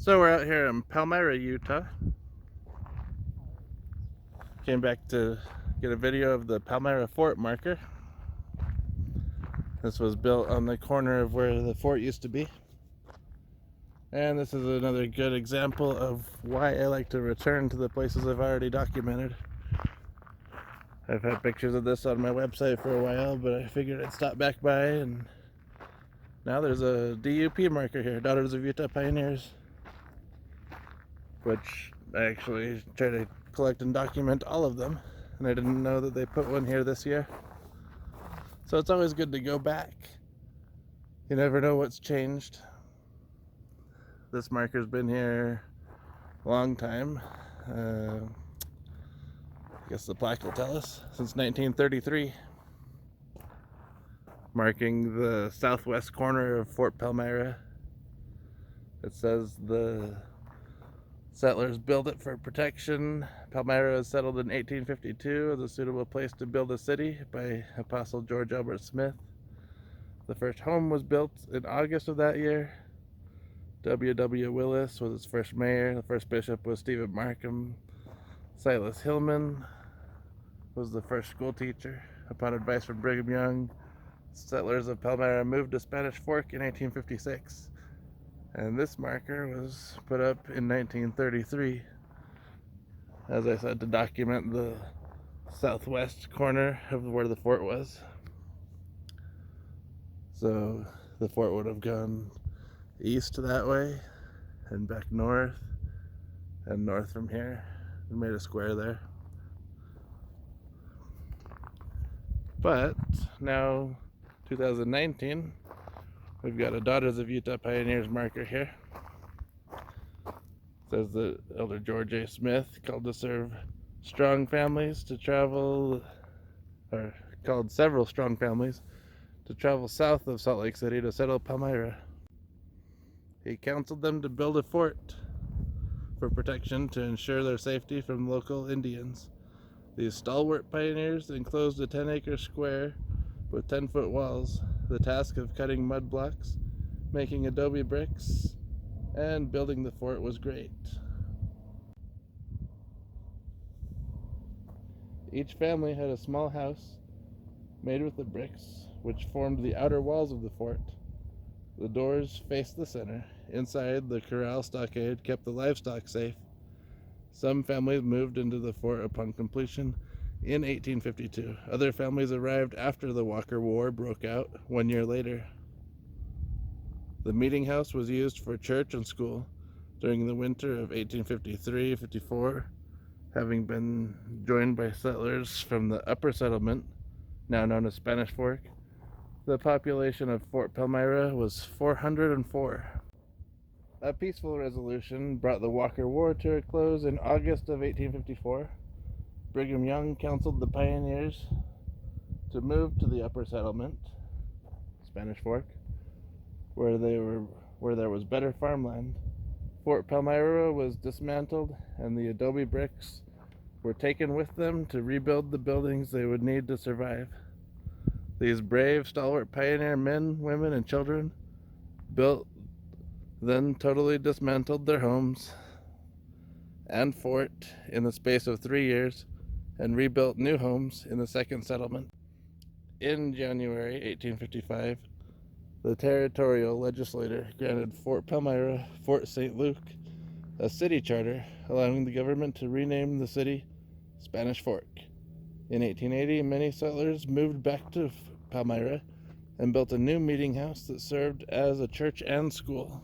So we're out here in Palmyra, Utah. Came back to get a video of the Palmyra Fort marker. This was built on the corner of where the fort used to be. And this is another good example of why I like to return to the places I've already documented. I've had pictures of this on my website for a while, but I figured I'd stop back by, and now there's a DUP marker here, Daughters of Utah Pioneers, which I actually try to collect and document all of them, and I didn't know that they put one here this year. So it's always good to go back. You never know what's changed. This marker's been here a long time. I guess the plaque will tell us, since 1933. Marking the southwest corner of Fort Palmyra. It says the settlers built it for protection. Palmyra was settled in 1852 as a suitable place to build a city by Apostle George Albert Smith. The first home was built in August of that year. W. Willis was its first mayor. The first bishop was Stephen Markham. Silas Hillman was the first school teacher. Upon advice from Brigham Young, settlers of Palmyra moved to Spanish Fork in 1856. And this marker was put up in 1933, as I said, to document the southwest corner of where the fort was. So the fort would have gone east that way and back north and north from here, and made a square there. But now 2019, we've got a Daughters of Utah Pioneers marker here. It says that Elder George A. Smith called to serve strong families to travel, or called several strong families to travel south of Salt Lake City to settle Palmyra. He counseled them to build a fort for protection to ensure their safety from local Indians. These stalwart pioneers enclosed a 10-acre square with 10-foot walls. The task of cutting mud blocks, making adobe bricks, and building the fort was great. Each family had a small house made with the bricks, which formed the outer walls of the fort. The doors faced the center. Inside, the corral stockade kept the livestock safe. Some families moved into the fort upon completion in 1852. Other families arrived after the Walker War broke out 1 year later. The meetinghouse was used for church and school during the winter of 1853-54, having been joined by settlers from the upper settlement, now known as Spanish Fork. The population of Fort Palmyra was 404. A peaceful resolution brought the Walker War to a close in August of 1854. Brigham Young counseled the pioneers to move to the upper settlement, Spanish Fork, where there was better farmland. Fort Palmyra was dismantled, and the adobe bricks were taken with them to rebuild the buildings they would need to survive. These brave, stalwart pioneer men, women, and children then totally dismantled their homes and fort in the space of 3 years and rebuilt new homes in the second settlement. In January 1855, the territorial legislature granted Fort Palmyra, Fort St. Luke, a city charter, allowing the government to rename the city Spanish Fork. In 1880, many settlers moved back to Palmyra and built a new meeting house that served as a church and school.